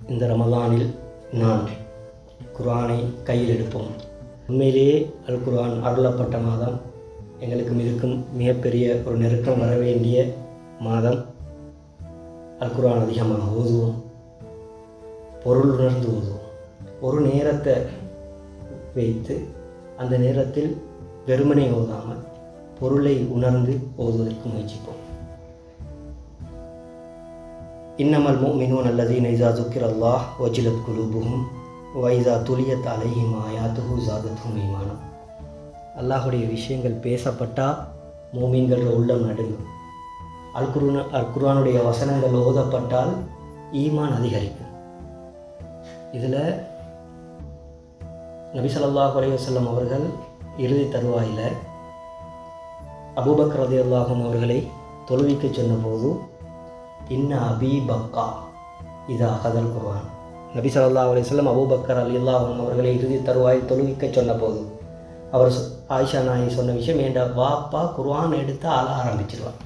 இந்த ரமலானில் நான் குர்ஆனை கையில் எடுப்போம். உண்மையிலேயே அல் குர்ஆன் அருளப்பட்ட மாதம். எங்களுக்கு இருக்கும் மிகப்பெரிய ஒரு நெருக்கம் வர வேண்டிய மாதம். அல் குர்ஆன் அதிகமாக ஓதுவோம், பொருள் உணர்ந்து ஓதுவோம். ஒரு நேரத்தை வைத்து அந்த நேரத்தில் வெறுமனை ஓதாமல் பொருளை உணர்ந்து ஓதுவதற்கு முயற்சிப்போம். இன்னமல் முஃமினூன அல்லதீன இஸா ஸுக்கிரல்லாஹ் வஜிலத் குலூபுஹும் வ இஸா துலியத் அலைஹிம் ஆயாத்துஹு ஸாதத்ஹும் ஈமானா. அல்லாஹுடைய விஷயங்கள் பேசப்பட்டால் மூமின்கள் உள்ளம் நடுங்கும். அல் குர்ஆனுடைய வசனங்கள் ஓதப்பட்டால் ஈமான் அதிகரிக்கும். இதில் நபி ஸல்லல்லாஹு அலைஹி வஸல்லம் அவர்கள் இறுதி தருவாயில் அபூபக்கர் ரலியல்லாஹு அன்ஹு அவர்களை தொழுவிக்க சொன்னபோது இன்ன அபீ பக்கா இதா அகதல் குர்ஆன். நபி ஸல்லல்லாஹு அலைஹி வஸல்லம் அபூபக்கர் ரலியல்லாஹு அன்ஹு அவர்களை இறுதி தருவாயில் தொழுவிக்க சொன்னபோது அவர் ஆயிஷா நாயகி சொன்ன விஷயம், ஏண்டா வாப்பா குர்ஆன் எடுத்து ஆள ஆரம்பிச்சிருவார்,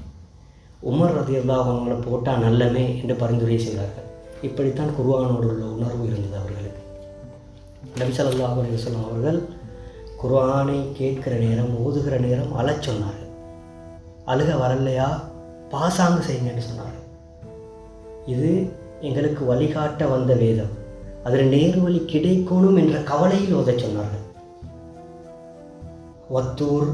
உமர் ரலியல்லாஹு அன்ஹு போட்டால் நல்லமே என்று பரிந்துரை செய்தார்கள். இப்படித்தான் குர்ஆனோடு உள்ள உணர்வு இருந்தது அவர்களுக்கு. நபி ஸல்லல்லாஹு அலைஹி வஸல்லம் அவர்கள் குர்ஆனை கேட்கிற நேரம், ஓதுகிற நேரம் அழச் சொன்னார்கள். அழுக வரலையா பாசாங்கு செய்யுங்கன்னு சொன்னார்கள். இது எங்களுக்கு வழிகாட்ட வந்த வேதம், அதில் நேரு வழி கிடைக்கணும் என்ற கவலையில் ஓதச் சொன்னார்கள். வத்தூர்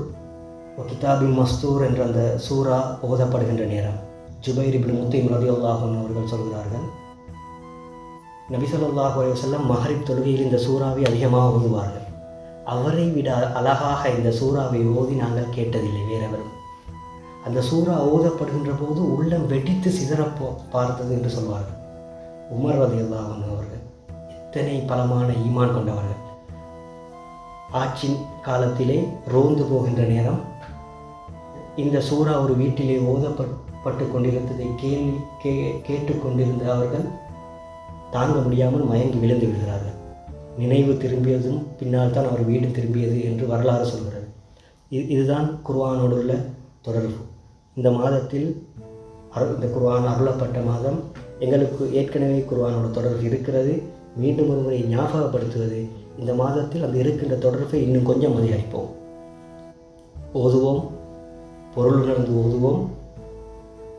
கிதாபின் மஸ்தூர் என்ற அந்த சூரா ஓதப்படுகின்ற நேரம் ஜுபைர் இப்னு முத்தைம் ரலியல்லாஹு அன்ஹு அவர்கள் சொல்கிறார்கள், நபி ஸல்லல்லாஹு அலைஹி வஸல்லம் மஹரிப் தொழுகையில் இந்த சூறாவை அதிகமாக ஓதுவார்கள். அவரை விட அழகாக இந்த சூறாவை ஓதி நாங்கள் கேட்டதில்லை வேறெவரும். அந்த சூறா ஓதப்படுகின்ற போது உள்ளம் வெடித்து சிதறப்போ பார்த்தது என்று சொல்வார்கள். உமர் ரலியல்லாஹு அன்ஹு அவர்கள் இத்தனை பலமான ஈமான் கொண்டவர்கள். ஆட்சி காலத்திலே ரோந்து போகின்ற நேரம் இந்த சூறா ஒரு வீட்டிலே ஓதப்பட்டு கொண்டிருந்ததை கேட்டுக்கொண்டிருந்த அவர்கள் தாங்க முடியாமல் மயங்கி விழுந்து விடுகிறார்கள். நினைவு திரும்பியதும் பின்னால் தான் அவர் வீடு திரும்பியது என்று வரலாறு சொல்கிறது. இதுதான் குர்ஆனோடு உள்ள தொடர்பு. இந்த மாதத்தில் இந்த குர்ஆன் அருளப்பட்ட மாதம். எங்களுக்கு ஏற்கனவே குர்ஆனோட தொடர்பு இருக்கிறது. மீண்டும் ஒரு முறை ஞாபகப்படுத்துவது, இந்த மாதத்தில் அந்த இருக்கின்ற தொடர்பை இன்னும் கொஞ்சம் அதிகரிப்போம். ஓதுவோம், பொருள் உணர்ந்து ஓதுவோம்.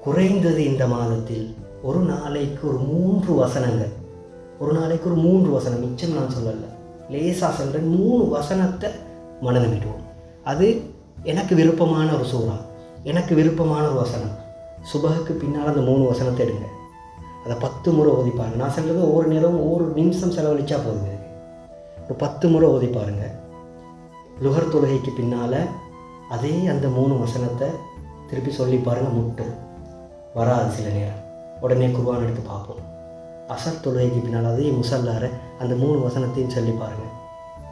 குறைந்தது இந்த மாதத்தில் ஒரு நாளைக்கு ஒரு 3 வசனங்கள், ஒரு நாளைக்கு ஒரு 3 வசனம், மிச்சம் நான் சொல்லலை, லேசாக சொல்கிறேன், 3 வசனத்தை மனநமிடுவோம். அது எனக்கு விருப்பமான ஒரு சூறா, எனக்கு விருப்பமான ஒரு வசனம். சுபஹுக்கு பின்னால் அந்த 3 வசனத்தை எடுங்க, அதை 10 முறை ஓதிப்பாங்க. நான் சொல்கிறது ஒவ்வொரு நேரம் ஒவ்வொரு நிமிஷம் செலவழிச்சா போதுங்க. ஒரு 10 முறை ஓதிப்பாருங்க. லுஹர் தொழுகைக்கு பின்னால் அதே அந்த 3 வசனத்தை திருப்பி சொல்லி பாருங்கள். முட்டும் வராது சில நேரம், உடனே குர்ஆன் எடுத்து பார்ப்போம். அசர் தொழுகைக்கு பின்னால் அதே முசல்லார அந்த 3 வசனத்தையும் சொல்லி பாருங்கள்.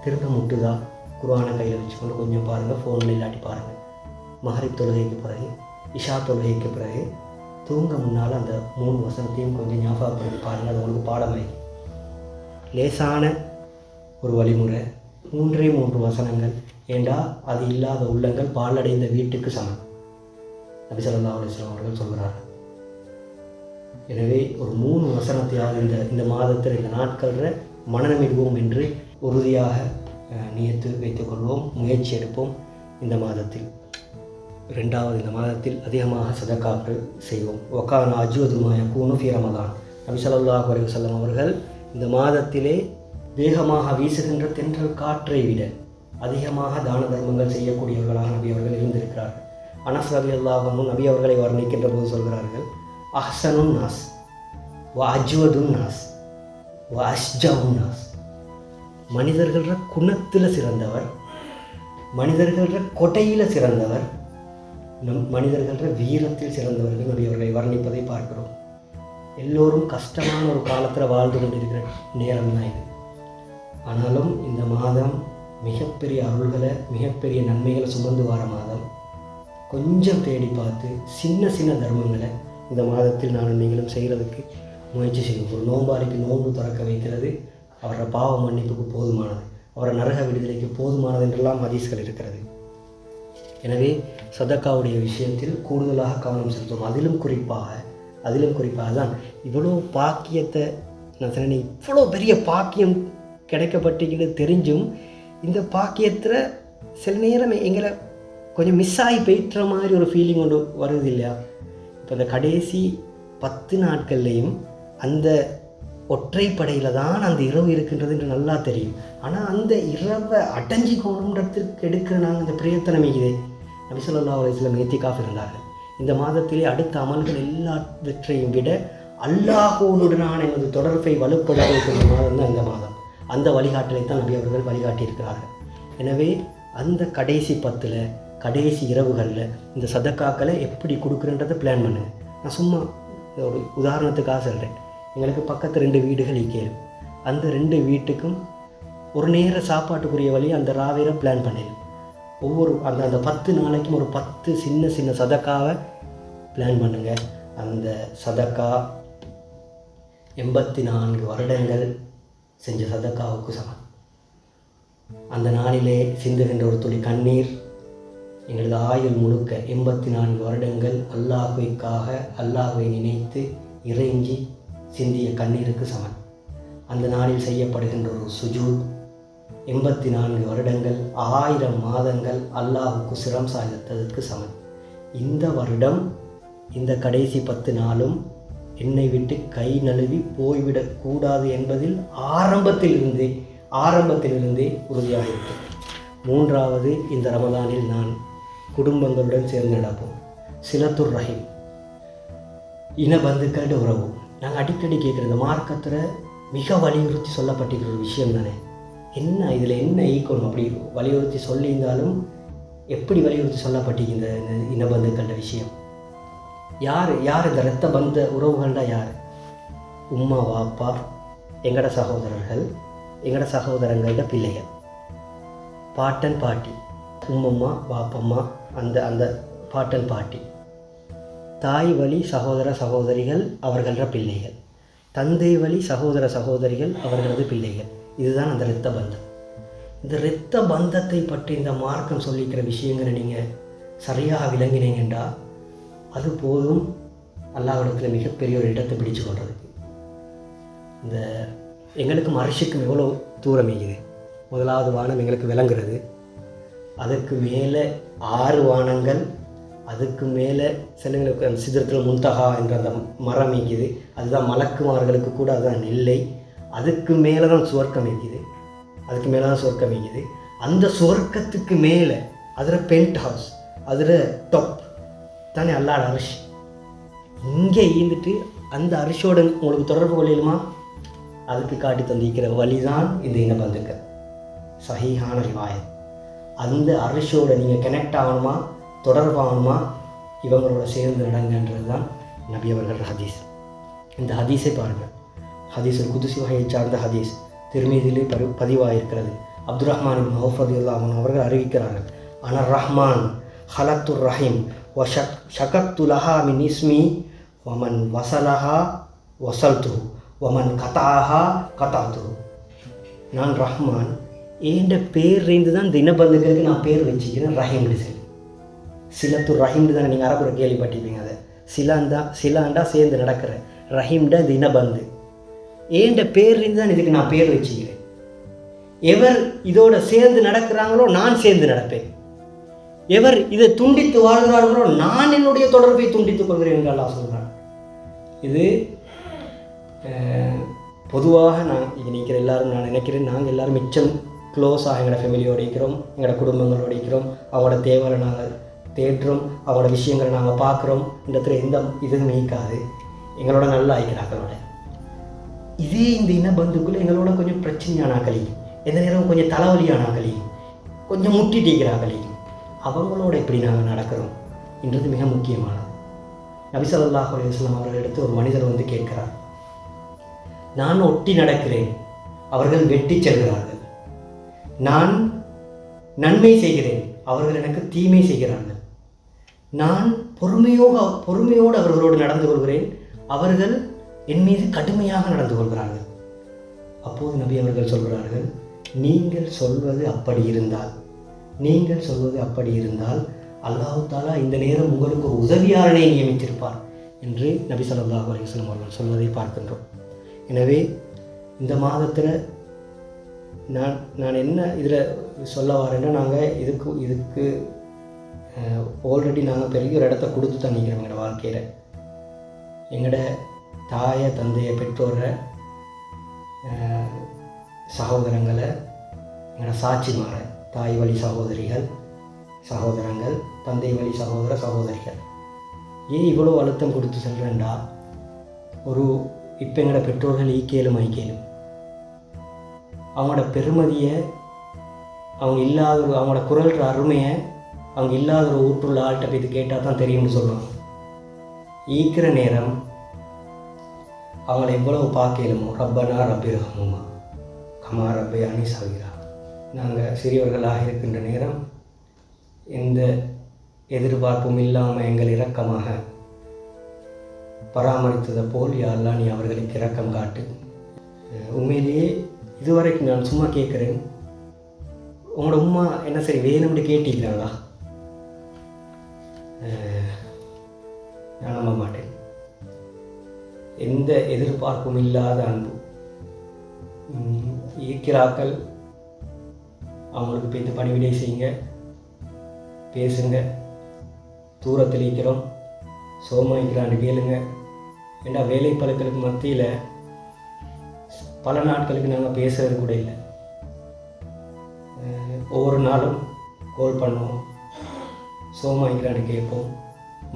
திரும்ப முட்டுதா, குர்ஆனை கையில் வச்சுக்கொண்டு கொஞ்சம் பாருங்கள், ஃபோனில் இல்லாட்டி பாருங்கள். மஹரிப் தொழுகைக்கு பிறகு, இஷா தொழுகைக்கு பிறகு தூங்க முன்னால் அந்த 3 வசனத்தையும் கொஞ்சம் ஞாபகப்படுத்தி பாருங்கள். அது உங்களுக்கு பாடமாய் லேசான ஒரு வழிமுறை. 3 வசனங்கள். ஏண்டா அது இல்லாத உள்ளங்கள் பாலடைந்த வீட்டுக்கு சமம், நபி ஸல்லல்லாஹு அலைஹி வஸல்லம் அவர்கள் சொல்கிறார்கள். எனவே ஒரு 3 வசனத்தையாவது இந்த மாதத்தில், இந்த நாட்களில் மனநமிடுவோம் என்று உறுதியாக நியத்து வைத்துக்கொள்வோம். முயற்சி எடுப்போம். இந்த மாதத்தில் இரண்டாவது, இந்த மாதத்தில் அதிகமாக சதகாக்கள் செய்வோம். வகான அஜ்வதுமா யகூனு ஃபீ ரமலான். நபி ஸல்லல்லாஹு அலைஹி வஸல்லம் அவர்கள் இந்த மாதத்திலே வேகமாக வீசுகின்ற தென்றல் காற்றை விட அதிகமாக தான தர்மங்கள் செய்யக்கூடியவர்களாக நபி அவர்கள் இருந்திருக்கிறார்கள். அனஸ் ரலியல்லாஹு அன்ஹு நபி அவர்களை வர்ணிக்கின்ற போது சொல்கிறார்கள், அஹ்சனுன் நாஸ் வ அஜ்வதுன் நாஸ் வ அஷ்ஜவுன் நாஸ். மனிதர்கள குணத்தில் சிறந்தவர், மனிதர்கள கொடையில் சிறந்தவர், மனிதர்கள வீரத்தில் சிறந்தவர்கள் நபி அவர்களை வர்ணிப்பதை பார்க்கிறோம். எல்லோரும் கஷ்டமான ஒரு காலத்தில் வாழ்ந்து கொண்டிருக்கிற நேரம் தான் இது. ஆனாலும் இந்த மாதம் மிகப்பெரிய அருள்களை, மிகப்பெரிய நன்மைகளை சுமந்து வர மாதம். கொஞ்சம் தேடி பார்த்து சின்ன சின்ன தர்மங்களை இந்த மாதத்தில் நானும் நீங்களும் செய்கிறதுக்கு முயற்சி செய்வோம். ஒரு நோம்பாளிக்கு நோன்பு திறக்க வைக்கிறது அவரோட பாவ மன்னிப்புக்கு போதுமானது, அவரை நரக விடுதலைக்கு போதுமானது என்றெல்லாம் ஹதீஸ்கள் இருக்கிறது. எனவே சதக்காவுடைய விஷயத்தில் கூடுதலாக கவனம் செலுத்துவோம். அதிலும் குறிப்பாக தான் இவ்வளோ பாக்கியத்தை நான் சொன்னேன், இவ்வளோ பெரிய பாக்கியம் கிடைக்கப்பட்டிருக்குன்னு தெரிஞ்சும் இந்த பாக்கியத்தில் சில நேரம் எங்களை கொஞ்சம் மிஸ் ஆகி போய்ட்டுற மாதிரி ஒரு ஃபீலிங் ஒன்று வருது இல்லையா? இப்போ இந்த கடைசி 10 நாட்கள்லேயும் அந்த ஒற்றைப்படையில் தான் அந்த இரவு இருக்கின்றது என்று நல்லா தெரியும். ஆனால் அந்த இரவை அடைஞ்சிக்கணுன்றதுக்கு எடுக்கிற நாங்கள் இந்த பிரயத்தனம் இதே நபி ஸல்லல்லாஹு அலைஹி வஸல்லம் இத்திகாஃப் இருந்தார்கள். இந்த மாதத்திலே அடுத்த அமல்கள் எல்லாவற்றையும் விட அல்லாஹ்வுடனான எனது தொடர்பை வலுப்படுத்துகிற மாதம் தான் இந்த மாதம். அந்த வழிகாட்டலை தான் நபி அவர்கள் வழிகாட்டியிருக்கிறார்கள். எனவே அந்த கடைசி 10 கடைசி இரவுகளில் இந்த சதக்காக்களை எப்படி கொடுக்குறன்றதை பிளான் பண்ணுங்க. நான் சும்மா ஒரு உதாரணத்துக்காக சொல்கிறேன். எங்களுக்கு பக்கத்து 2 வீடுகள் இக்கேரும். அந்த 2 வீட்டுக்கும் ஒரு நேர சாப்பாட்டுக்குரிய வழி அந்த ராவேரை பிளான் பண்ணிடும். ஒவ்வொரு அந்த 10 நாளைக்கும் ஒரு 10 சின்ன சின்ன சதக்காவை பிளான் பண்ணுங்கள். அந்த சதக்கா 84 வருடங்கள் செஞ்ச சதக்காவுக்கு சமம். அந்த நாளிலே சிந்துகின்ற ஒரு துளி கண்ணீர் எங்களது ஆயுள் முழுக்க 84 வருடங்கள் அல்லாஹ்வுக்காக அல்லாஹ்வை நினைத்து இறைஞ்சி சிந்திய கண்ணீருக்கு சமம். அந்த நாளில் செய்யப்படுகின்ற ஒரு சுஜூத் 84 வருடங்கள் 1000 மாதங்கள் அல்லாஹ்வுக்கு சிரம் சாய்த்ததற்கு சமம். இந்த வருடம் இந்த கடைசி 10 நாளும் என்னை விட்டு கை நழுவி போய்விடக்கூடாது என்பதில் ஆரம்பத்திலிருந்தே உறுதியாக இருக்கும். 3வது, இந்த ரமதானில் நான் குடும்பங்களுடன் சேர்ந்து நடப்போம். சிலத்துர் ரஹீம், இன பந்துக்களோட உறவு. நாங்கள் அடிக்கடி கேட்குற இந்த மார்க்கத்தில் மிக வலியுறுத்தி சொல்லப்பட்டிருக்கிற ஒரு விஷயம் தானே. என்ன இதில் என்ன ஈக்கணும் அப்படி வலியுறுத்தி சொல்லியிருந்தாலும் எப்படி வலியுறுத்தி சொல்லப்பட்டிருக்கிற இந்த இனபந்துக்கள விஷயம்? யார் இந்த இரத்த பந்த உறவுகள்டா யார்? உம்மா வாப்பா, எங்கட சகோதரர்கள், எங்கட சகோதரங்களோட பிள்ளைகள், பாட்டன் பாட்டி, உம்மம்மா வாப்பம்மா, அந்த பாட்டன் பாட்டி, தாய் வழி சகோதர சகோதரிகள் அவர்கள பிள்ளைகள், தந்தை வழி சகோதர சகோதரிகள் அவர்களது பிள்ளைகள். இதுதான் அந்த இரத்த பந்தம். இந்த இரத்த பந்தத்தை பற்றி இந்த மார்க்கம் சொல்லிக்கிற விஷயங்களை நீங்கள் சரியாக விளங்கினீங்கன்றா அது போதும் அல்லாஹ்விடத்தில் மிகப்பெரிய ஒரு இடத்தை பிடிச்சு கொள்றதுக்கு. இந்த எங்களுக்கும் அரிசிக்கும் எவ்வளோ தூரம் இருக்குது. 1வது வானம் எங்களுக்கு விளங்குறது, அதுக்கு மேலே 6 வானங்கள், அதுக்கு மேலே சிலங்களுக்கு அந்த சிதறத்தில் முன்தகா என்ற அந்த மரம் இருக்குது, அதுதான் மலக்குமார்களுக்கு கூட அதுதான் நெல்லை. அதுக்கு மேலே தான் சுவர்க்கம் இருக்குது, அந்த சுவர்க்கத்துக்கு மேலே அதில் பென்ட் ஹவுஸ், அதில் டாப் தானே அல்லாட அரிசி. இங்கே ஈந்துட்டு அந்த அரிசியோட உங்களுக்கு தொடர்பு கொள்ளையிலுமா? அதுக்கு காட்டி தந்திக்கிற வழி தான் இந்த இனபந்துக்கள். சஹீஹான ரிவாயத். அந்த அரிசியோட நீங்கள் கனெக்ட் ஆகணுமா, தொடர்பாகணுமா, இவங்களோட சேர்ந்து நடங்கன்றது தான் நபி அவர்கள் ஹதீஸ். இந்த ஹதீஸை பாருங்கள். ஹதீஸுல் குதுசி வகையை சார்ந்த ஹதீஸ் திருமீதிலே பதிவாயிருக்கிறது. அப்துல் ரஹ்மான் இப்னு அவ்ஃப் ரலியல்லாஹு அன்ஹு அவர்கள் அறிவிக்கிறார்கள், அனர் ரஹ்மான் ஹலத்துர் ரஹீம் வ ஷகத்து லஹா மின் இஸ்மி வமன் வசலஹா வசல்துஹு வமன் கதாஹா கதாத்துஹு. நான் ரஹ்மான், ஏண்ட பேர் இருந்து தான் இந்த இனபந்துகளுக்கு நான் பேர் வச்சுக்கிறேன் ரஹீம்னு சொல்லி. சிலத்துர் ரஹீம்னு தானே நீங்கள் அரபுரை கேள்விப்பட்டிருப்பீங்க. அதை சிலாண்டா சேர்ந்து நடக்கிற, ரஹீம்டா இந்த இனபந்து. ஏண்ட பேர் இருந்து தான் இதுக்கு நான் பேர் வச்சுக்கிறேன். எவர் இதோட சேர்ந்து நடக்கிறாங்களோ நான் சேர்ந்து நடப்பேன், எவர் இதை துண்டித்து வாழ்கிறார்களோ நான் என்னுடைய தொடர்பை துண்டித்துக் கொள்கிறேன் என்று அல்லாஹ் சொல்கிறான். இது பொதுவாக நான் இங்கே நிற்கிற எல்லாரும் நான் நினைக்கிறேன், நாங்கள் எல்லோரும் மிச்சம் க்ளோஸாக எங்களோட ஃபேமிலியோடு இருக்கிறோம், எங்களோட குடும்பங்களோடு இருக்கிறோம், அவங்களோட தேவைகளை நாங்கள் தேடுறோம், அவங்களோட விஷயங்களை நாங்கள் பார்க்குறோம். இந்த இடத்துல எந்த இதுவும் நீக்காது, எங்களோட நல்லா ஆகிக்கிறாங்களோட. இதே இந்த இனபந்துக்குள்ளே எங்களோட கொஞ்சம் பிரச்சனையான கழிக்கும், எந்த நேரம் கொஞ்சம் தலைவலியான கழிக்கும், கொஞ்சம் முட்டிட்டிக்கிற கழிக்கும். அவங்களோட எப்படி நாங்கள் நடக்கிறோம் என்றது மிக முக்கியமானது. நபி ஸல்லல்லாஹு அலைஹி வஸல்லம் அவர்களிடத்து ஒரு மனிதர் வந்து கேட்கிறார், நான் ஒட்டி நடக்கிறேன், அவர்கள் வெட்டி செல்கிறார்கள். நான் நன்மை செய்கிறேன், அவர்கள் எனக்கு தீமை செய்கிறார்கள். நான் பொறுமையோடு அவர்களோடு நடந்து கொள்கிறேன், அவர்கள் என் மீது கடுமையாக நடந்து கொள்கிறார்கள். அப்போது நபி அவர்கள் சொல்கிறார்கள், நீங்கள் சொல்வது அப்படி இருந்தால் அல்லாஹ் தஆலா இந்த நேரம் உங்களுக்கு ஒரு உதவியாளனை நியமித்திருப்பார் என்று நபி ஸல்லல்லாஹு அலைஹி வஸல்லம் அவர்கள் சொல்வதை பார்க்கின்றோம். எனவே இந்த மாதத்தில் நான் என்ன இதில் சொல்ல வரேன்னா, நாங்கள் இதுக்கு ஆல்ரெடி நாங்கள் பெரிய ஒரு இடத்த கொடுத்து தான் நிற்கிறோம் எங்களோட வாழ்க்கையில். எங்களோட தாயை தந்தையை பெற்றோரை சகோதரங்களை எங்களோட சாட்சிமாரை, தாய் வழி சகோதரங்கள், தந்தை வழி சகோதரிகள் ஏன் இவ்வளோ அழுத்தம் கொடுத்து சொல்கிறேன்டா, இப்போ எங்களோட பெற்றோர்கள் ஈக்கேலும் ஐக்கேலும் அவங்களோட பெருமதியை, அவங்களோட குரல்ற அருமையை அவங்க இல்லாத ஒரு ஊற்றுள்ள ஆள்கிட்ட போய் இது கேட்டால் தான் தெரியும்னு சொல்லுவாங்க. ஈக்கிற நேரம் அவங்கள எவ்வளவு பார்க்கலுமோ, ரப்பனா ரப்பிரஹமுமா கமா ரப்பயானி சகீரா, நாங்கள் சிறியவர்களாக இருக்கின்ற நேரம் எந்த எதிர்பார்ப்பும் இல்லாமல் எங்கள் இரக்கமாக பராமரித்ததை போல் யா அல்லாஹ் நீ அவர்களுக்கு இரக்கம் காட்டு. உண்மையிலேயே இதுவரைக்கும் நான் சும்மா கேட்குறேன், உங்களோட உம்மா என்ன சரி வேணும்னு கேட்டீங்களா? நான் நம்ப மாட்டேன். எந்த எதிர்பார்ப்பும் இல்லாத அன்பு. ஈக்கிறாக்கள் அவங்களுக்கு போய்த்து பணிவிடை செய்யுங்க, பேசுங்க. தூரத்தில் இருக்கிறோம், சோமாய்க்கிறான்னு கேளுங்க. ஏன்னா வேலை பழக்களுக்கு மத்தியில் பல நாட்களுக்கு நாங்கள் பேசுகிறது கூட இல்லை. ஒவ்வொரு நாளும் கால் பண்ணுவோம், சோமாய்க்கிறான்னு கேட்போம்,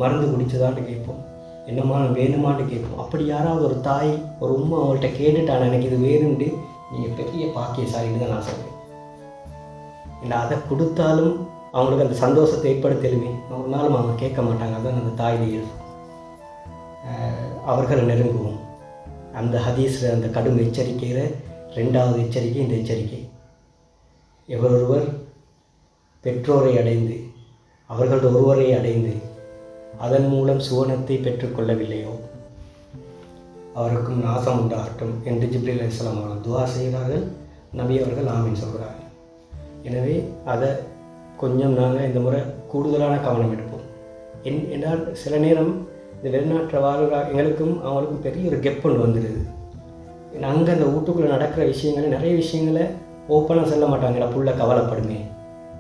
மருந்து குடிச்சதான்னு கேட்போம், என்னம்மா வேணுமான்னு கேட்போம். அப்படி யாராவது ஒரு தாய் ஒரு உம்மா அவங்கள்ட்ட கேட்டுட்டான் எனக்கு இது வேணும்ட்டு, நீங்கள் பெரிய பாக்கியசாலின்னு தான் நான் சொல்கிறேன். இல்லை அதை கொடுத்தாலும் அவங்களுக்கு அந்த சந்தோஷத்தை ஏற்படுத்தலுமே ஒரு நாளும் அவங்க கேட்க மாட்டாங்க. அதுதான் அந்த தாய் அவர்களை நெருங்குவோம். அந்த ஹதீஸில் அந்த கடும் எச்சரிக்கையில் 2வது எச்சரிக்கை இந்த எச்சரிக்கை. எவரொருவர் பெற்றோரை அடைந்து அவர்களது ஒருவரை அடைந்து அதன் மூலம் சுவனத்தை பெற்றுக்கொள்ளவில்லையோ அவருக்கும் நாசம் உண்டாகட்டும் என்று ஜிப்ரீல் அலைஹிஸ்ஸலாம் அவர்கள் துஆ செய்கிறார்கள். நபி அவர்கள் ஆமீன் சொல்கிறார்கள். எனவே அதை கொஞ்சம் நாங்கள் இந்த முறை கூடுதலான கவனம் எடுப்போம். என்றால் சில நேரம் இந்த வெளிநாட்டில் வாழ்கிற எங்களுக்கும் அவங்களுக்கும் பெரிய ஒரு கெப் ஒன்று வந்துடுது. அங்கே அந்த வீட்டுக்குள்ளே நடக்கிற விஷயங்களை நிறைய விஷயங்களை ஓப்பனாக சொல்ல மாட்டாங்க. புள்ள கவலைப்படுமே,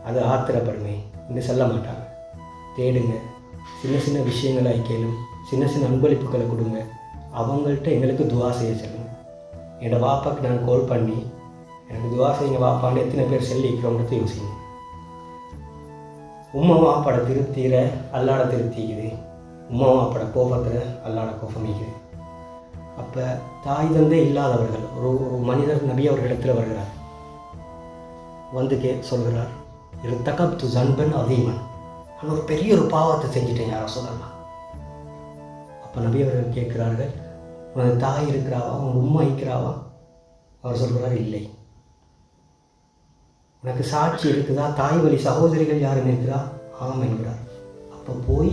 அது ஆத்திரப்படுமே என்று சொல்ல மாட்டாங்க. தேடுங்க, சின்ன சின்ன விஷயங்களை ஐக்கியலும், சின்ன சின்ன அன்பளிப்புகளை கொடுங்க. அவங்கள்ட்ட எங்களுக்கு துவா செய்ய சொல்லுங்கள். என்னோடய வாப்பாக்கு நான் கால் பண்ணி எனக்கு துவா செய்யுங்க வாப்பான்னு எத்தனை பேர் சொல்லிக்கிறோம்ன்றது யோசிங்க. உம்மா வாப்பாட திருப்தியில அல்லாட திருப்திக்குது, உம்மா வாப்பாட கோபத்தில் அல்லாட கோபமிக்குது. அப்போ தாய் தந்தை இல்லாதவர்கள் ஒரு மனிதர் நபி அவர்களிடத்தில் வருகிறார், வந்து சொல்கிறார், இது தகப்து ஜன்பன் அதீமன், நான் ஒரு பெரிய ஒரு பாவத்தை செஞ்சுட்டேன், யாரை சொல்லலாம். அப்போ நபி அவர்கள் கேட்கிறார்கள், உனது தாய் இருக்கிறாவா, உன் உம்மா இருக்கிறாவா? அவர் சொல்கிறார், இல்லை. உனக்கு சாட்சி இருக்குதா, தாய் வழி சகோதரிகள் யாரும் இருக்கிறா? ஆம் என்கிறார். அப்போ போய்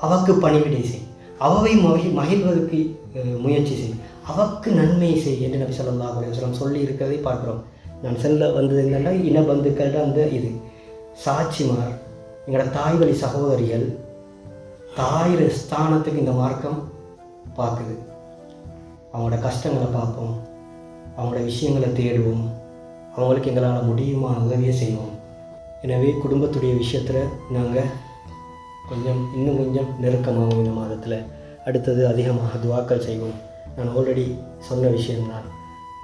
அவக்கு பணிவிடை செய், அவவை மகிழ்வதற்கு முயற்சி செய், அவக்கு நன்மை செய் என்று நபி ஸல்லல்லாஹு அலைஹி வஸல்லம் சொல்லி இருக்கிறதை பார்க்குறோம். நான் செல்ல வந்தது என்னென்னா இனபந்துக்கள் அந்த இது சாட்சிமார், எங்களோட தாய் வழி சகோதரிகள், தாய் ஸ்தானத்துக்கு இந்த மார்க்கம் பார்க்குது. அவங்களோட கஷ்டங்களை பார்ப்போம், அவங்களோட விஷயங்களை தேடுவோம், அவங்களுக்கு எங்களால் முடியுமா உதவியை செய்வோம். எனவே குடும்பத்துடைய விஷயத்தில் நாங்கள் இன்னும் கொஞ்சம் நெருக்கமாகும் இந்த மாதத்தில். அடுத்தது அதிகமாக துவாக்கள் செய்வோம். நான் ஆல்ரெடி சொன்ன விஷயம்தான்,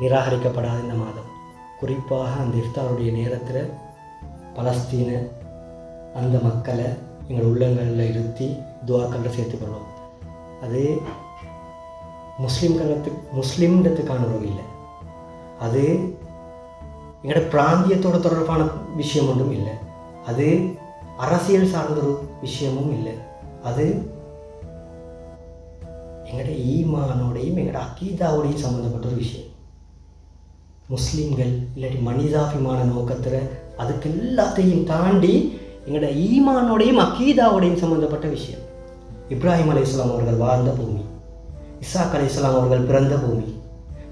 நிராகரிக்கப்படாத இந்த மாதம், குறிப்பாக அந்த இஃப்தாருடைய நேரத்தில் பலஸ்தீன அந்த மக்களை எங்கள் உள்ளங்களில் இருத்தி துவாக்களில் சேர்த்துக்கொள்வோம். அது முஸ்லீம்ன்றதுக்கான உறவு இல்லை, அது எங்களோட பிராந்தியத்தோட தொடர்பான விஷயம் ஒன்றும் இல்லை, அது அரசியல் சார்ந்த ஒரு விஷயமும் இல்லை, அது எங்களோட ஈமானோடையும் எங்களோட அக்கீதாவோடையும் சம்மந்தப்பட்ட ஒரு விஷயம். முஸ்லீம்கள் இல்லாட்டி மனிதாபிமான நோக்கத்தில் அதுக்கு எல்லாத்தையும் தாண்டி எங்களோட ஈமானோடையும் அக்கீதாவோடையும் சம்மந்தப்பட்ட விஷயம். இப்ராஹிம் அலைஹிஸ்ஸலாம் அவர்கள் வாழ்ந்த பூமி, இசாக் அலைஹிஸ்ஸலாம் அவர்கள் பிறந்த பூமி,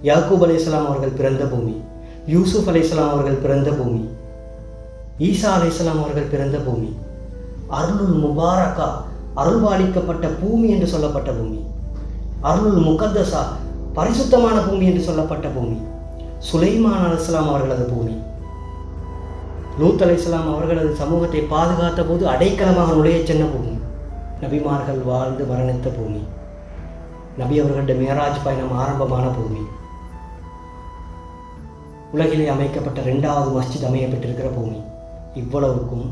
யாக்கூப் அலைஹிஸ்ஸலாம் அவர்கள் பிறந்த பூமி, யூசுப் அலைஹிஸ்ஸலாம் அவர்கள் பிறந்த பூமி, ஈசா அலைஹிஸ்ஸலாம் அவர்கள் பிறந்த பூமி, அருளுல் முபாரக்கா அருள்வாளிக்கப்பட்ட பூமி என்று சொல்லப்பட்ட பூமி, அருளுல் முகத்தஸா பரிசுத்தமான பூமி என்று சொல்லப்பட்ட பூமி, சுலைமான் அலைஹிஸ்ஸலாம் அவர்களது பூமி, லூத் அலைஹிஸ்ஸலாம் அவர்களது சமூகத்தை பாதுகாத்த போது அடைக்கலமாக நுழையச் சென்ற பூமி, நபிமார்கள் வாழ்ந்து மரணித்த பூமி, நபி அவர்களுடைய மேராஜ் பயணம் ஆரம்பமான பூமி, உலகிலே அமைக்கப்பட்ட 2வது மஸ்ஜித் அமையப்பட்டிருக்கிற பூமி. இவ்வளவுக்கும்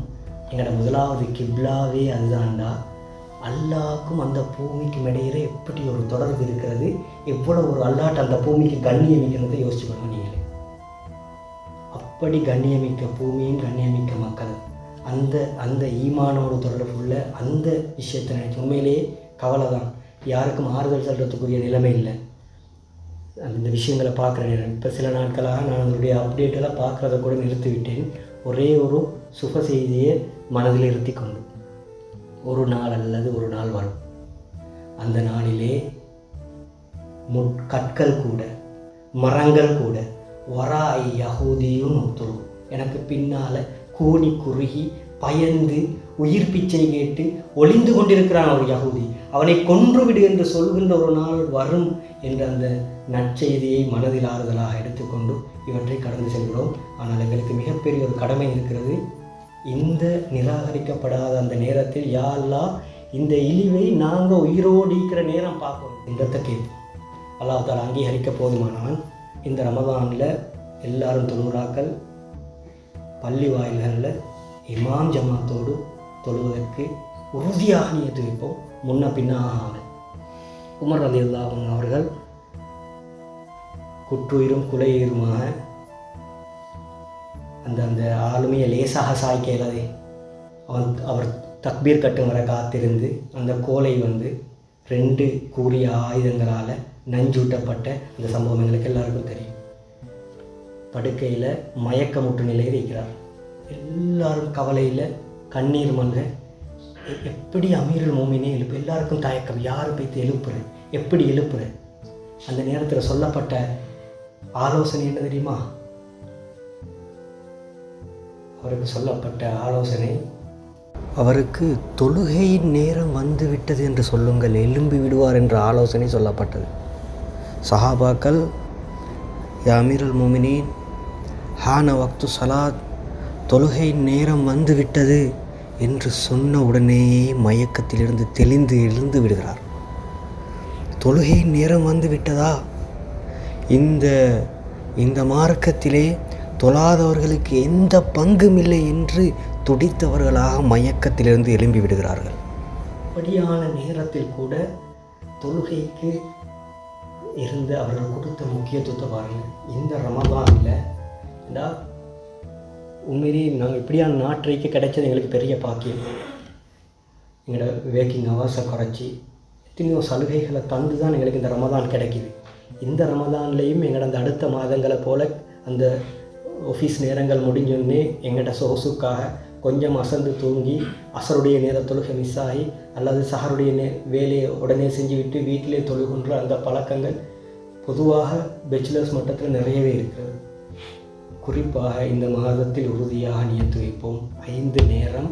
எங்களோட முதலாவது கிப்லாவே அதுதான்டா. அல்லாஹ்க்கும் அந்த பூமிக்கும் இடையிலே எப்படி ஒரு தொடர்பு இருக்கிறது, எவ்வளவு ஒரு அல்லாஹ் அந்த பூமிக்கு கண்ணியமிக்கிறதை யோசிச்சு பண்ணுங்க நீங்களே. அப்படி கண்ணியமிக்க பூமியும் கண்ணியமிக்க மக்களும் அந்த ஈமானோடு தொடர்புள்ள அந்த விஷயத்தை நினைச்சு உண்மையிலேயே கவலை தான். யாருக்கும் ஆறுதல் சொல்கிறதுக்குரிய நிலைமை இல்லை. அந்த விஷயங்களை பார்க்குற நேரம் இப்போ சில நாட்களாக நான் அதனுடைய அப்டேட்டெல்லாம் பார்க்குறத கூட நிறுத்திவிட்டேன். ஒரே ஒரு சுப செய்தியை மனதில் இருத்தி கொண்டு ஒரு நாள் அல்லது ஒரு நாள் வரும். அந்த நாளிலே கற்கள் கூட மரங்கள் கூட வராய் யஹூதியும் முத்துரும், எனக்கு பின்னால் கூனி குறுகி பயந்து உயிர் பிச்சை கேட்டு ஒளிந்து கொண்டிருக்கிறான் ஒரு யஹூதி, அவனை கொன்றுவிடு என்று சொல்கின்ற ஒரு நாள் வரும் என்ற அந்த நற்செய்தியை மனதில் ஆறுதலாக எடுத்துக்கொண்டு இவற்றை கடந்து செல்கிறோம். ஆனால் எங்களுக்கு மிகப்பெரிய ஒரு கடமை இருக்கிறது. இந்த நிராகரிக்கப்படாத அந்த நேரத்தில் யா அல்லாஹ் இந்த இழிவை நாங்கள் உயிரோடு இருக்கிற நேரம் பார்க்கணும் என்றதை கேட்போம். அல்லாஹ் தஆலா அங்கீகரிக்க போதுமானவன். இந்த ரமதானில் எல்லாரும் தொழுகிறாக்கள், பள்ளி வாயில்களில் இமாம் ஜமாத்தோடு தொழுவதற்கு உறுதியாக நியத்து வைப்போம். முன்ன பின்ன ஆகாமல். உமர் ரலியல்லாஹு அன்ஹு அவர்கள் குற்றுயிரும் குலையுயிருமாக அந்த ஆளுமையை லேசாக சாய்க்க இயலாதே. அவர் தக்பீர் கட்டும் வரை காத்திருந்து அந்த கோலை 2 கூறிய ஆயுதங்களால் நஞ்சூட்டப்பட்ட அந்த சம்பவம் எங்களுக்கு எல்லாருக்கும் தெரியும். படுக்கையில் மயக்கமுற்று நிலையில் இருக்கிறார். எல்லாரும் கவலையில் கண்ணீர் மல்க எப்படி அமீருல் மோமினே எழுப்பு. எல்லாருக்கும் தயக்கம், யார் போய்த்து எழுப்புறேன், எப்படி எழுப்புறேன். அந்த நேரத்தில் சொல்லப்பட்ட ஆலோசனை என்ன தெரியுமா? அவருக்கு சொல்லப்பட்ட ஆலோசனை, அவருக்கு தொழுகையின் நேரம் வந்து விட்டது என்று சொல்லுங்கள், எழும்பி விடுவார் என்ற ஆலோசனை சொல்லப்பட்டது. சஹாபாக்கள் யா அமீருல் மோமினீன் ஹான வக்து சலாத், தொழுகை நேரம் வந்து விட்டது என்று சொன்ன உடனேயே மயக்கத்திலிருந்து தெளிந்து எழுந்து விடுகிறார். தொழுகை நேரம் வந்து விட்டதா? இந்த மார்க்கத்திலே தொழாதவர்களுக்கு எந்த பங்கும் இல்லை என்று துடித்தவர்களாக மயக்கத்திலிருந்து எழும்பி விடுகிறார்கள். அப்படியான நேரத்தில் கூட தொழுகைக்கு இருந்து அவர்கள் கொடுத்த முக்கியத்துவத்தை பாருங்கள். இந்த ரமதானில் உண்மையிலேயே நாங்கள் இப்படியான நாட்டைக்கு கிடைச்சது எங்களுக்கு பெரிய பாக்கியம். எங்களோட வேக்கிங் ஹவர்ஸை குறைச்சி எத்தனையோ சலுகைகளை தந்து தான் எங்களுக்கு இந்த ரமதான் கிடைக்கிது. இந்த ரமதான்லேயும் எங்களோட அந்த அடுத்த மாதங்களை போல் அந்த ஆஃபீஸ் நேரங்கள் முடிஞ்சோடனே எங்களோட சொகுசுக்காக கொஞ்சம் அசந்து தூங்கி அசருடைய நேர தொழுகை மிஸ் ஆகி அல்லது சஹருடைய வேலையை உடனே செஞ்சுவிட்டு வீட்டிலே தொழுகின்ற அந்த பழக்கங்கள் பொதுவாக பேச்சுலர்ஸ் மட்டத்தில் நிறையவே இருக்கிறது. குறிப்பாக இந்த மாதத்தில் உறுதியாக நியத்து வைப்போம். 5 நேரம்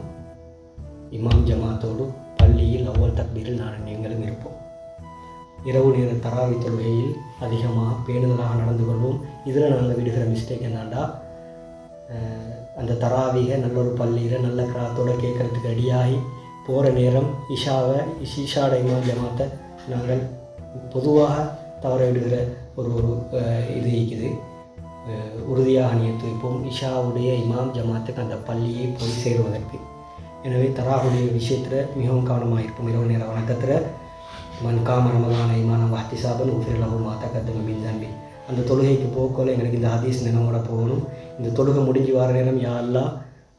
இமாம் ஜமாத்தோடு பள்ளியில் அவ்வல் தக்பீரில் நீங்களும் இருப்போம். இரவு நேர தராவி தொழுகையில் அதிகமாக பேணுதலாக நடந்து கொள்வோம். இதில் நாங்கள் விடுகிற மிஸ்டேக் என்னன்னா, அந்த தராவிகை நல்ல ஒரு பள்ளியில் நல்ல கிராத்தோடு கேட்குறதுக்கு ரெடியாகி போகிற நேரம் இஷாட இமாம் ஜமாத்தை நாங்கள் பொதுவாக தவற விடுகிற ஒரு இது இருக்குது. உறுதியாக நியத்து வைப்போம் இஷாவுடைய இமாம் ஜமாத்துக்கு அந்த பள்ளியை போய் சேருவதற்கு. எனவே தராவுடைய விஷயத்தில் மிகவும் கவனமாக இருப்போம். இரவு நேர வணக்கத்தில் மன்காம ரமதான இமானம் வஹ்திசாபன் உஃபிரலஹு மா தகத்தம மின் தன்பி, அந்த தொழுகைக்கு போக்கோல எங்களுக்கு இந்த ஹதீஸ் நினைவோட போகணும். இந்த தொழுகை முடிஞ்சு வர நேரம் யா அல்லாஹ்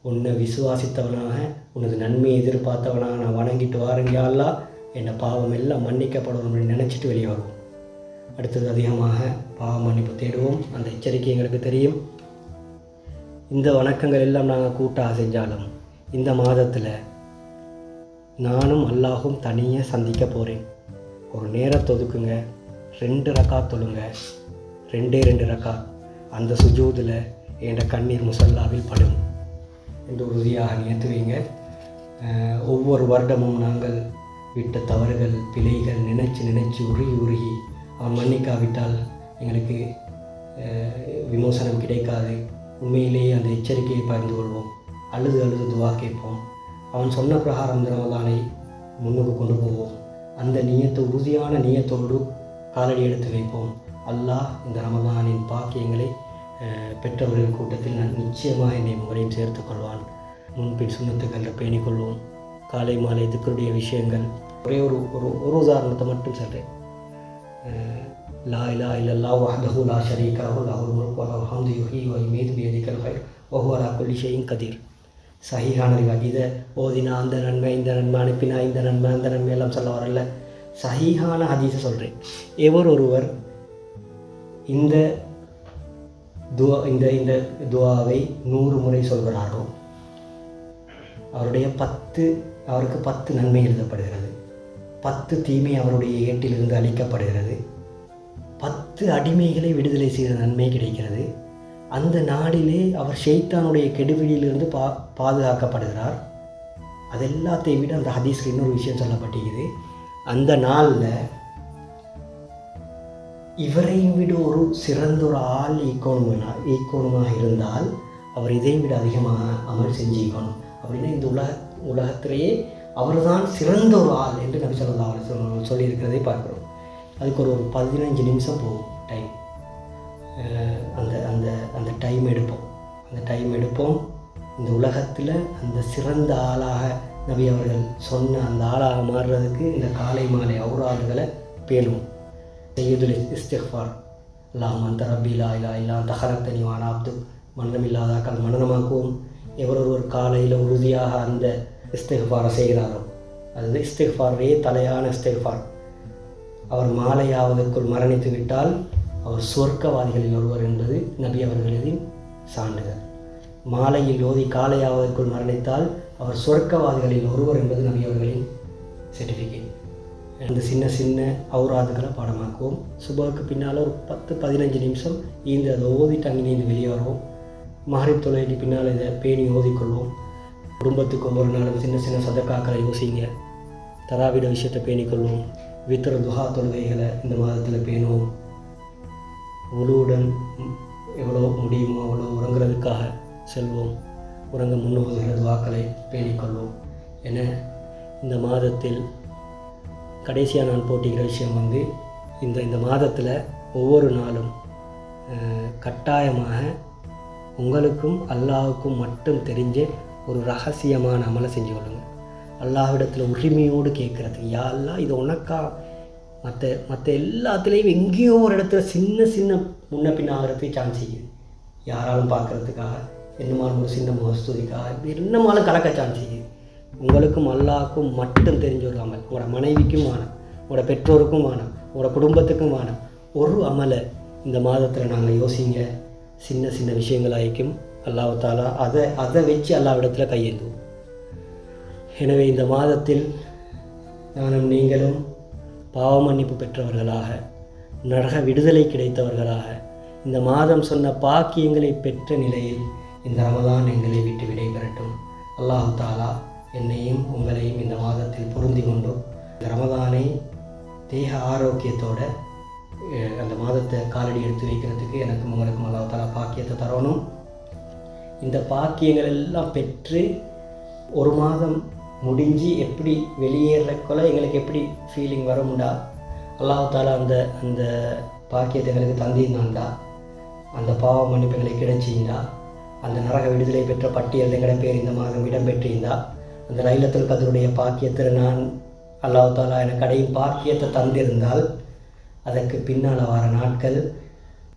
உன்னை விசுவாசித்தவனாக உனது நன்மையை எதிர்பார்த்தவனாக நான் வணங்கிட்டு வாரேன் யா அல்லாஹ், என்னை பாவம் எல்லாம் மன்னிக்கப்படணும் அப்படின்னு நினச்சிட்டு வெளியே வருவோம். அடுத்தது அதிகமாக பாவ மன்னிப்பு தேடுவோம். அந்த எச்சரிக்கை எங்களுக்கு தெரியும். இந்த வணக்கங்கள் எல்லாம் நாங்கள் கூட்டாக செஞ்சாலும் இந்த மாதத்தில் நானும் அல்லாஹும் தனியாக சந்திக்க போகிறேன். ஒரு நேரத்தை ஒதுக்குங்க, 2 ரக்காத் தொழுங்க, 2 ரக்காத் அந்த சுஜூதில் என்ற கண்ணீர் முசல்லாவில் படும் என்று உறுதியாக நியத்து வைங்க. ஒவ்வொரு வருடமும் நாங்கள் விட்ட தவறுகள் பிழைகள் நினைச்சு உருகி அவன் மன்னிக்காவிட்டால் எங்களுக்கு விமோசனம் கிடைக்காது. உண்மையிலேயே அந்த எச்சரிக்கையை பகிர்ந்து கொள்வோம். அழுது அழுது துவா கேட்போம். அவன் சொன்ன பிரகாரம் இந்த ரமலானை முன்னுக்கு கொண்டு போவோம். அந்த உறுதியான நியத்தோடு காலடி எடுத்து வைப்போம். அல்லாஹ் இந்த ரமலானின் பாக்கியங்களை பெற்றவர்கள் கூட்டத்தில் நான் நிச்சயமாக என்னை உங்களையும் சேர்த்து கொள்வான். முன்பின் சுண்ணத்துக்களை பேணிக்கொள்வோம். காலை மாலை திக்ருடைய விஷயங்கள் ஒரே ஒரு உதாரணத்தை மட்டும் சொல்கிறேன். லா இலாஹ இல்லல்லாஹ் வஹ்தஹு லா ஷரீக லஹு லஹுல் முல்கு வ லஹுல் ஹம்து யுஹ்யி வ யுமீத்து பியதிஹில் கைர் வ ஹுவ அலா குல்லி ஷைஇன் கதீர். சஹீஹான ரிவாயத். இதை ஓதினா அந்த நன்மை, இந்த நன்மை, அனுப்பினா இந்த நன்மை, அந்த நன்மை எல்லாம் சொல்ல வரல. சஹீஹான ஹதீஸை சொல்கிறேன். ஒருவர் இந்த துவாவை 100 முறை சொல்கிறாரோ அவருக்கு 10 நன்மை எழுதப்படுகிறது. 10 தீமை அவருடைய ஏட்டிலிருந்து அளிக்கப்படுகிறது. 10 அடிமைகளை விடுதலை செய்கிற நன்மை கிடைக்கிறது. அந்த நாளிலே அவர் ஷைத்தானுடைய கெடுபிடியிலிருந்து பாதுகாக்கப்படுகிறார். அதெல்லாத்தையும் விட அந்த ஹதீஸ்க்கு இன்னொரு விஷயம் சொல்லப்பட்டிருக்குது. அந்த நாளில் இவரையும் விட ஒரு சிறந்த ஒரு ஆள் ஈக்கோணுமாக இருந்தால் அவர் இதையும் விட அதிகமாக அமல் செஞ்சுக்கணும். அப்படின்னா இந்த உலகத்திலேயே அவர் தான் சிறந்த ஒரு ஆள் என்று நபி ஸல்லல்லாஹு அலைஹி வஸல்லம் சொல்லியிருக்கிறதை பார்க்குறோம். அதுக்கு ஒரு 15 நிமிஷம் போகும் டைம். அந்த டைம் எடுப்போம். இந்த உலகத்தில் அந்த சிறந்த ஆளாக நபி அவர்கள் சொன்ன அந்த ஆளாக மாறுறதுக்கு இந்த காலை மாலை ஔராதுகளை பேணுவோம். சையதுல் இஸ்திக்ஃபார், அல்லாஹும்ம அன்த ரப்பி லா இலாஹ இல்லா அன்த ஹலக்தனி வ அனா அப்துக், மரணமில்லாதாக்கள் மனனமாக்குவோம். எவரொருவர் காலையில் உறுதியாக அந்த இஸ்திக்ஃபாரை செய்கிறாரோ, அது இஸ்திக்ஃபாரே தலையான இஸ்திக்ஃபார், அவர் மாலையாவதற்குள் மரணித்து விட்டால் அவர் சொர்க்கவாதிகளில் ஒருவர் என்பது நபி அவர்களின் சான்றிதழ். மாலையில் ஓதி காலையாவதற்குள் மரணித்தால் அவர் சொர்க்கவாதிகளில் ஒருவர் என்பது நபி அவர்களின் சர்டிஃபிகேட். அந்த சின்ன ஔராதுகளை பாடமாக்குவோம். சுபஹுக்கு பின்னால் ஒரு 10-15 நிமிஷம் அதை ஓதிட்டு அங்கிருந்து வெளியே வருவோம். மஹ்ரிப் தொழுகைக்கு பின்னால் இதை பேணி ஓதிக்கொள்வோம். குடும்பத்துக்கு ஒவ்வொரு நாளும் சின்ன சதக்காக்களை யோசிங்க. தராவிட விஷயத்தை பேணிக்கொள்வோம். வித்ர துஹா தொழுகைகளை இந்த மாதத்தில் பேணுவோம். உளுவுடன் எவ்வளோ முடியுமோ அவ்வளோ உறங்குறதுக்காக செல்வோம். உறங்க முன்னோதுகிற துவாக்களை பேணிக்கொள்வோம். என இந்த மாதத்தில் கடைசியாக நான் போட்டிக்கிற விஷயம் இந்த மாதத்தில் ஒவ்வொரு நாளும் கட்டாயமாக உங்களுக்கும் அல்லாஹுக்கும் மட்டும் தெரிஞ்ச ஒரு ரகசியமான அமலை செஞ்சு கொள்ளுங்க. அல்லாஹ்விடத்தில் உரிமையோடு கேட்குறதுக்கு, யா அல்லாஹ் இது உனக்கா. மற்ற எல்லாத்துலேயும் எங்கேயோ ஒரு இடத்துல சின்ன முன்ன பின்ன ஆகிறதுக்கு சான்ஸ் இருக்குது. யாராலும் பார்க்குறதுக்காக, என்னமாலும் ஒரு சின்ன முகஸ்துதிக்காக, என்னமாலும் கலக்க சான்ஸ் இருக்குது. உங்களுக்கும் அல்லாஹ்க்கும் மட்டும் தெரிஞ்ச ஒரு அமல், உங்களோட மனைவிக்கும் வேணும், உங்களோட பெற்றோருக்கும் வேணும், உங்களோட குடும்பத்துக்கும் வேணும். ஒரு அமலை இந்த மாதத்தில் நாங்கள் யோசிங்க. சின்ன விஷயங்களாയിരിக்கும். அல்லாஹ் தாலா அதை வச்சு அல்லாஹ்விடத்தில் கையேந்துவோம். எனவே இந்த மாதத்தில் நானும் நீங்களும் பாவ மன்னிப்பு பெற்றவர்களாக, நரக விடுதலை கிடைத்தவர்களாக, இந்த மாதம் சொன்ன பாக்கியங்களை பெற்ற நிலையில் இந்த ரமலான் எங்களை விட்டு விடைபெறட்டும். அல்லாஹ் தாலா என்னையும் உங்களையும் இந்த மாதத்தில் பொருந்தி கொண்டு இந்த ரமலானை தேக ஆரோக்கியத்தோட அந்த மாதத்தை காலடி எடுத்து வைக்கிறதுக்கு எனக்கும் உங்களுக்கும் அல்லாஹ் தாலா பாக்கியத்தை தரணும். இந்த பாக்கியங்கள் எல்லாம் பெற்று ஒரு மாதம் முடிஞ்சு எப்படி வெளியேறக்குள்ள எங்களுக்கு எப்படி ஃபீலிங் வரும்டா, அல்லாஹ் தாலா அந்த பாக்கியத்தை எங்களுக்கு தந்திருந்தாண்டா, அந்த பாவ மன்னிப்புகளை கிடைச்சிருந்தா, அந்த நரக விடுதலை பெற்ற பட்டியல் எங்களை பேர் இந்த மாதம் இடம்பெற்றிருந்தா, அந்த லைலத்துல் கத்ருடைய பாக்கியத்தில் நான் அல்லாஹ் தாலா எனக்கு கடையும் பாக்கியத்தை தந்திருந்தால், அதற்கு பின்னால் வர நாட்கள்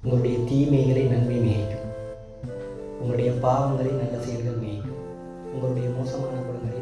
உங்களுடைய தீமைகளை நன்மை மேய்க்கும், உங்களுடைய பாவங்களை நல்ல செயல்கள் மேய்க்கும், உங்களுடைய மோசமான குணங்களை